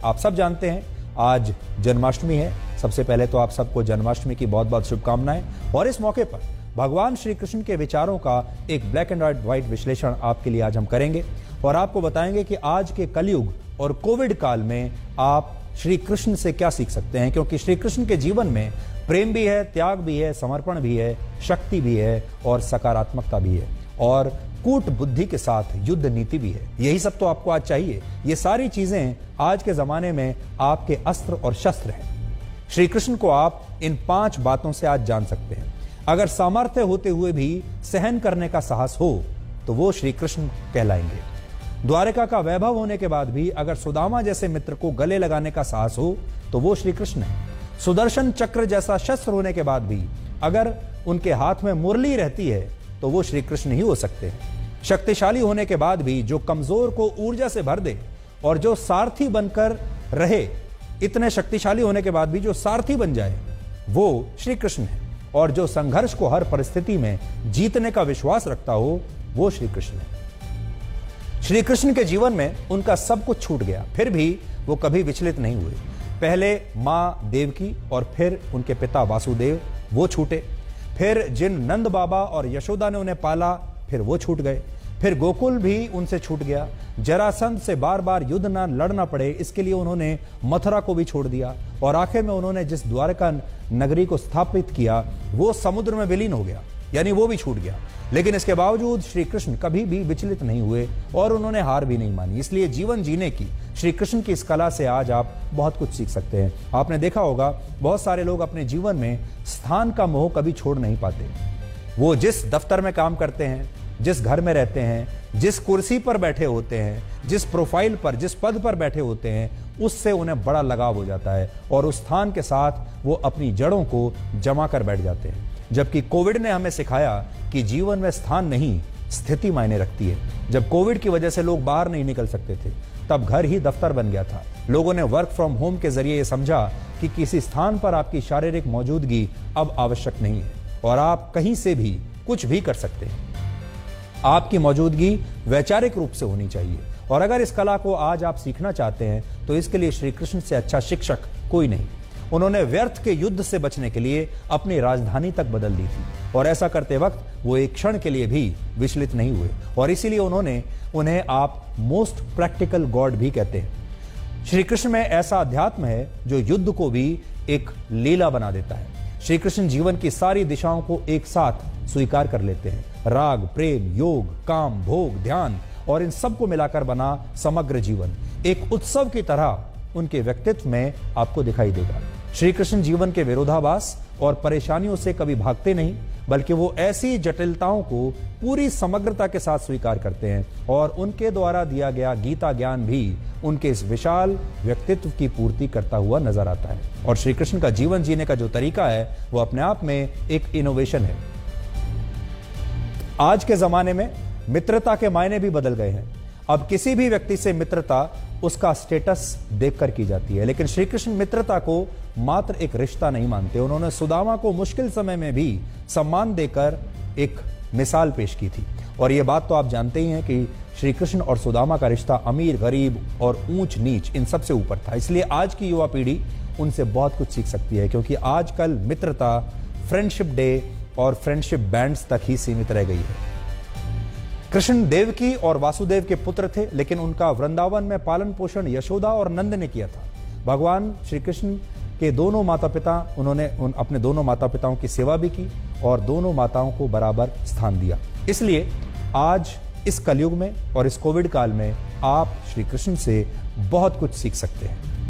आप सब जानते हैं आज जन्माष्टमी है। सबसे पहले तो आप सबको जन्माष्टमी की बहुत बहुत शुभकामनाएं। और इस मौके पर भगवान श्री कृष्ण के विचारों का एक ब्लैक एंड व्हाइट विश्लेषण आपके लिए आज हम करेंगे और आपको बताएंगे कि आज के कलयुग और कोविड काल में आप श्री कृष्ण से क्या सीख सकते हैं, क्योंकि श्री कृष्ण के जीवन में प्रेम भी है, त्याग भी है, समर्पण भी है, शक्ति भी है और सकारात्मकता भी है और कूट बुद्धि के साथ युद्ध नीति भी है। यही सब तो आपको आज चाहिए। ये सारी चीजें आज के जमाने में आपके अस्त्र और शस्त्र हैं। श्री कृष्ण को आप इन 5 बातों से आज जान सकते हैं। अगर सामर्थ्य होते हुए भी सहन करने का साहस हो तो वो श्री कृष्ण कहलाएंगे। द्वारिका का वैभव होने के बाद भी अगर सुदामा जैसे मित्र को गले लगाने का साहस हो तो वो श्री कृष्ण है। सुदर्शन चक्र जैसा शस्त्र होने के बाद भी अगर उनके हाथ में मुरली रहती है तो वो श्री कृष्ण ही हो सकते हैं। शक्तिशाली होने के बाद भी जो कमजोर को ऊर्जा से भर दे और जो सारथी बनकर रहे, इतने शक्तिशाली होने के बाद भी जो सारथी बन जाए वो श्री कृष्ण है। और जो संघर्ष को हर परिस्थिति में जीतने का विश्वास रखता हो वो श्री कृष्ण है। श्री कृष्ण के जीवन में उनका सब कुछ छूट गया, फिर भी वो कभी विचलित नहीं हुए। पहले मां देवकी और फिर उनके पिता वासुदेव वो छूटे, फिर जिन नंद बाबा और यशोदा ने उन्हें पाला फिर वो छूट गए, फिर गोकुल भी उनसे छूट गया। जरासंध से बार बार युद्ध ना लड़ना पड़े इसके लिए उन्होंने मथुरा को भी छोड़ दिया और आखिर में उन्होंने जिस द्वारका नगरी को स्थापित किया वो समुद्र में विलीन हो गया, यानी वो भी छूट गया। लेकिन इसके बावजूद श्री कृष्ण कभी भी विचलित नहीं हुए और उन्होंने हार भी नहीं मानी। इसलिए जीवन जीने की श्री कृष्ण की इस कला से आज आप बहुत कुछ सीख सकते हैं। आपने देखा होगा बहुत सारे लोग अपने जीवन में स्थान का मोह कभी छोड़ नहीं पाते। वो जिस दफ्तर में काम करते हैं, जिस घर में रहते हैं, जिस कुर्सी पर बैठे होते हैं, जिस प्रोफाइल पर, जिस पद पर बैठे होते हैं, उससे उन्हें बड़ा लगाव हो जाता है और उस स्थान के साथ वो अपनी जड़ों को जमा कर बैठ जाते हैं। जबकि कोविड ने हमें सिखाया कि जीवन में स्थान नहीं, स्थिति मायने रखती है। जब कोविड की वजह से लोग बाहर नहीं निकल सकते थे तब घर ही दफ्तर बन गया था। लोगों ने वर्क फ्रॉम होम के जरिए यह समझा कि किसी स्थान पर आपकी शारीरिक मौजूदगी अब आवश्यक नहीं है और आप कहीं से भी कुछ भी कर सकते हैं। आपकी मौजूदगी वैचारिक रूप से होनी चाहिए और अगर इस कला को आज आप सीखना चाहते हैं तो इसके लिए श्री कृष्ण से अच्छा शिक्षक कोई नहीं। उन्होंने व्यर्थ के युद्ध से बचने के लिए अपनी राजधानी तक बदल दी थी और ऐसा करते वक्त वो एक क्षण के लिए भी विचलित नहीं हुए और इसीलिए उन्हें आप मोस्ट प्रैक्टिकल गॉड भी कहते हैं। श्री कृष्ण में ऐसा अध्यात्म है जो युद्ध को भी एक लीला बना देता है। श्री कृष्ण जीवन की सारी दिशाओं को एक साथ स्वीकार कर लेते हैं। राग, प्रेम, योग, काम, भोग, ध्यान और इन सब को मिलाकर बना समग्र जीवन एक उत्सव की तरह उनके व्यक्तित्व में आपको दिखाई देगा। श्री कृष्ण जीवन के विरोधाभास और परेशानियों से कभी भागते नहीं, बल्कि वो ऐसी जटिलताओं को पूरी समग्रता के साथ स्वीकार करते हैं और उनके द्वारा दिया गया गीता ज्ञान भी उनके इस विशाल व्यक्तित्व की पूर्ति करता हुआ नजर आता है। और श्री कृष्ण का जीवन जीने का जो तरीका है वो अपने आप में एक इनोवेशन है। आज के जमाने में मित्रता के मायने भी बदल गए हैं। अब किसी भी व्यक्ति से मित्रता उसका स्टेटस देखकर की जाती है, लेकिन श्री कृष्ण मित्रता को मात्र एक रिश्ता नहीं मानते। उन्होंने सुदामा को मुश्किल समय में भी सम्मान देकर एक मिसाल पेश की थी और यह बात तो आप जानते ही हैं कि श्री कृष्ण और सुदामा का रिश्ता अमीर, गरीब और ऊंच नीच इन सब से ऊपर था। इसलिए आज की युवा पीढ़ी उनसे बहुत कुछ सीख सकती है, क्योंकि आजकल मित्रता फ्रेंडशिप डे और फ्रेंडशिप बैंड्स तक ही सीमित रह गई है। कृष्ण देवकी और वासुदेव के पुत्र थे, लेकिन उनका वृंदावन में पालन पोषण यशोदा और नंद ने किया था। भगवान श्री कृष्ण के दोनों माता पिता, उन्होंने अपने दोनों माता पिताओं की सेवा भी की और दोनों माताओं को बराबर स्थान दिया। इसलिए आज इस कलयुग में और इस कोविड काल में आप श्री कृष्ण से बहुत कुछ सीख सकते हैं।